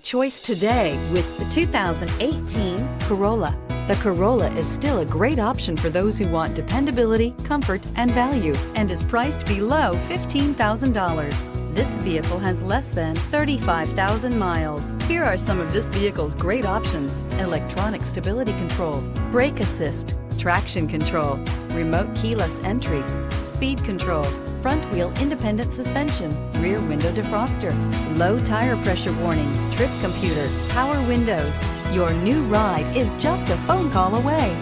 Choice today with the 2018 Corolla. The Corolla is still a great option for those who want dependability, comfort, and value, and is priced below $15,000. This vehicle has less than 35,000 miles. Here are some of this vehicle's great options: electronic stability control, brake assist, traction control, remote keyless entry, speed control, front wheel independent suspension, rear window defroster, low tire pressure warning, trip computer, power windows. Your new ride is just a phone call away.